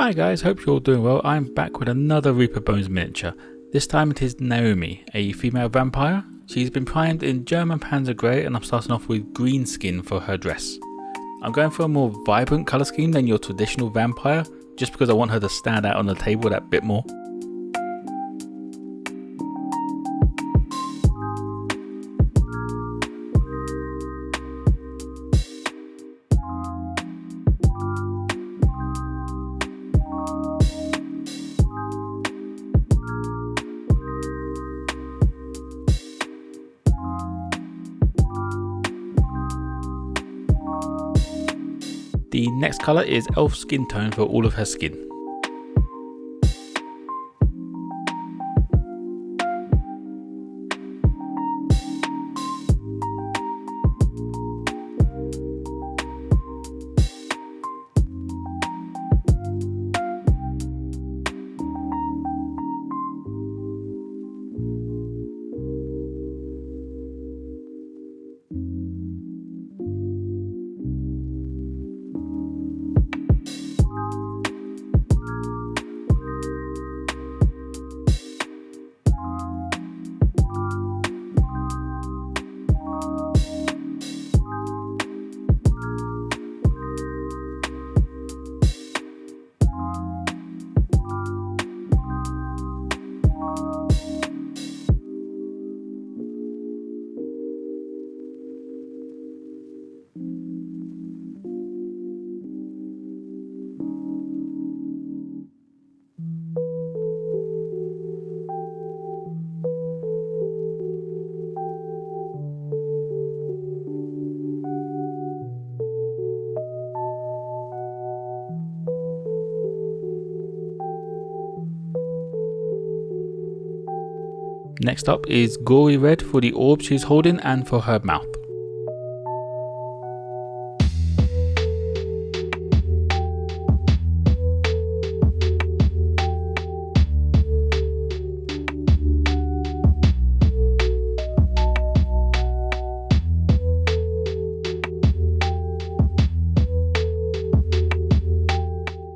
Hi guys, hope you're all doing well. I'm back with another Reaper Bones miniature. This time it is Naomi, a female vampire. She's been primed in German Panzer Grey and I'm starting off with green skin for her dress. I'm going for a more vibrant colour scheme than your traditional vampire, just because I want her to stand out on the table that bit more. The next colour is elf skin tone for all of her skin. Next up is gory red for the orb she's holding and for her mouth.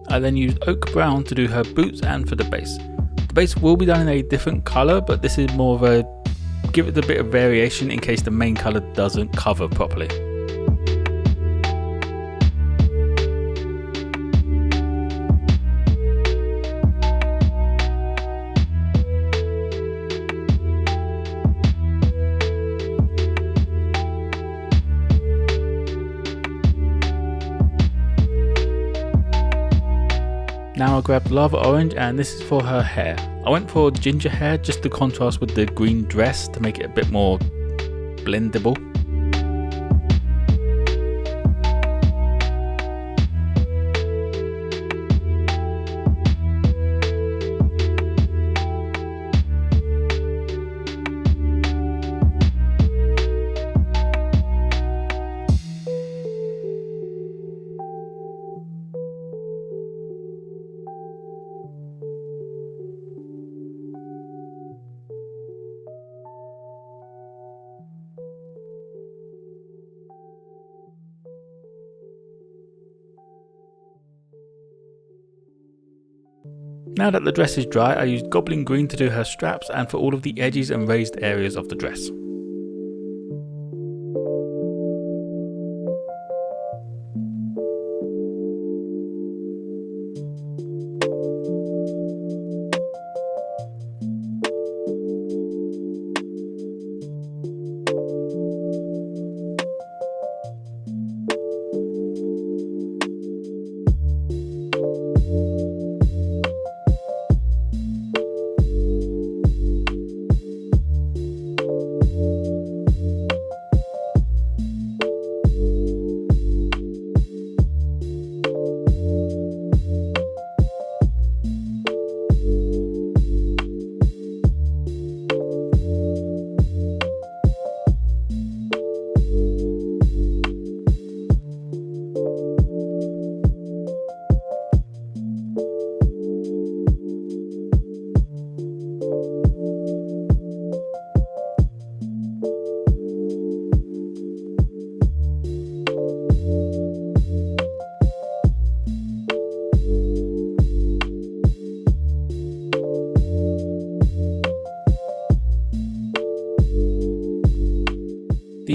I then used oak brown to do her boots and for the base. The base will be done in a different colour, but this is more of a give it a bit of variation in case the main colour doesn't cover properly. Now I grabbed lava orange and this is for her hair. I went for ginger hair just to contrast with the green dress to make it a bit more blendable. Now that the dress is dry, I used goblin green to do her straps and for all of the edges and raised areas of the dress.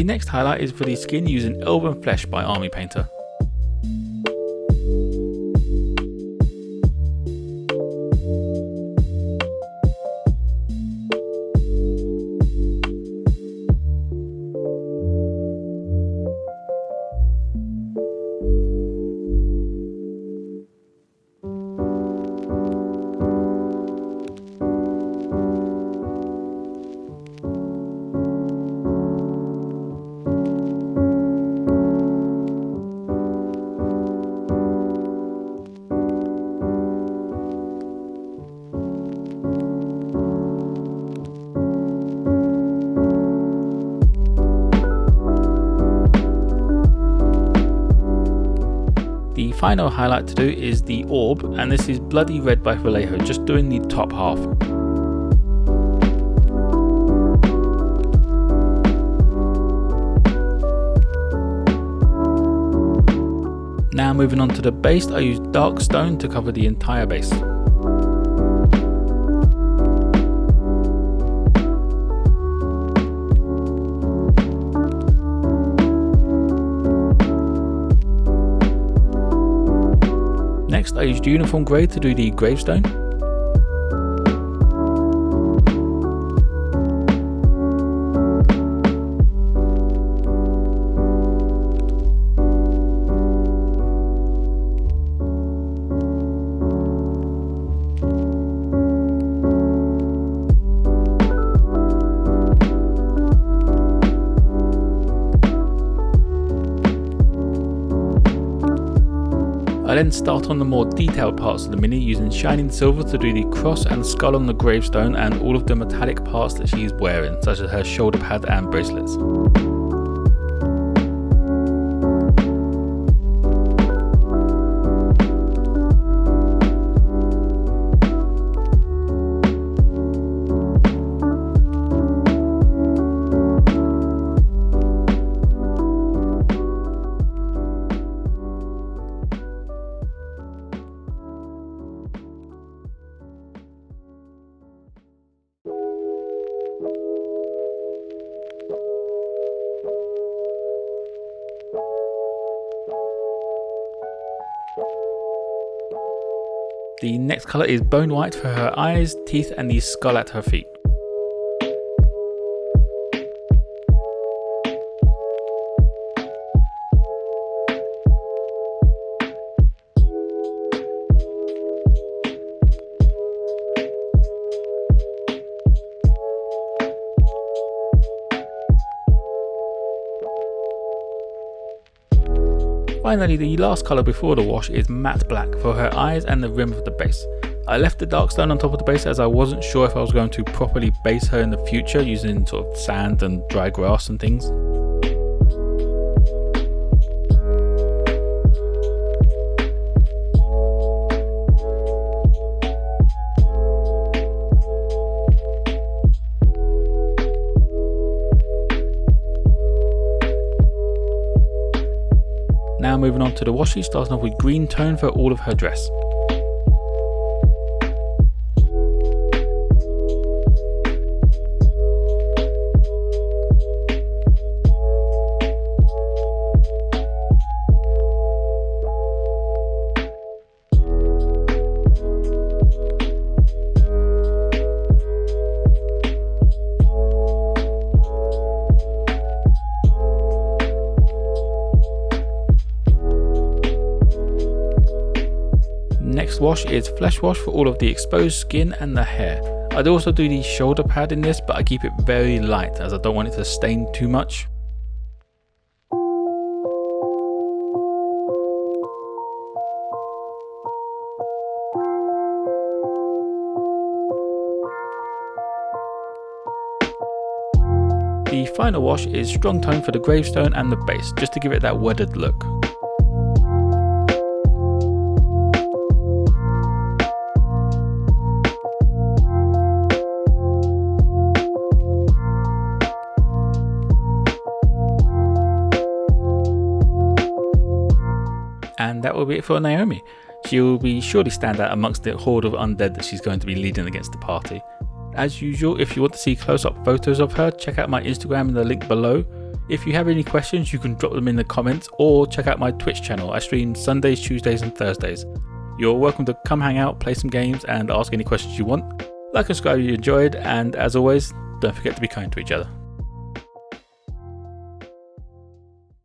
next highlight is for the skin using Elven Flesh by Army Painter. The final highlight to do is the orb, and this is Bloody Red by Vallejo, just doing the top half. Now moving on to the base, I use dark stone to cover the entire base. Next, I used uniform grey to do the gravestone. I then start on the more detailed parts of the mini using shining silver to do the cross and skull on the gravestone and all of the metallic parts that she is wearing, such as her shoulder pad and bracelets. The next colour is bone white for her eyes, teeth and the skull at her feet. Finally, the last colour before the wash is matte black for her eyes and the rim of the base. I left the dark stone on top of the base as I wasn't sure if I was going to properly base her in the future using sort of sand and dry grass and things. Now moving on to the washi, starting off with green tone for all of her dress. Next wash is flesh wash for all of the exposed skin and the hair. I'd also do the shoulder pad in this, but I keep it very light as I don't want it to stain too much. The final wash is strong tone for the gravestone and the base, just to give it that weathered look. And that will be it for Naomi. She will be surely stand out amongst the horde of undead that she's going to be leading against the party. As usual, if you want to see close-up photos of her, check out my Instagram in the link below. If you have any questions, you can drop them in the comments or check out my Twitch channel. I stream Sundays, Tuesdays and Thursdays. You're welcome to come hang out, play some games and ask any questions you want. Like and subscribe if you enjoyed, and as always, don't forget to be kind to each other.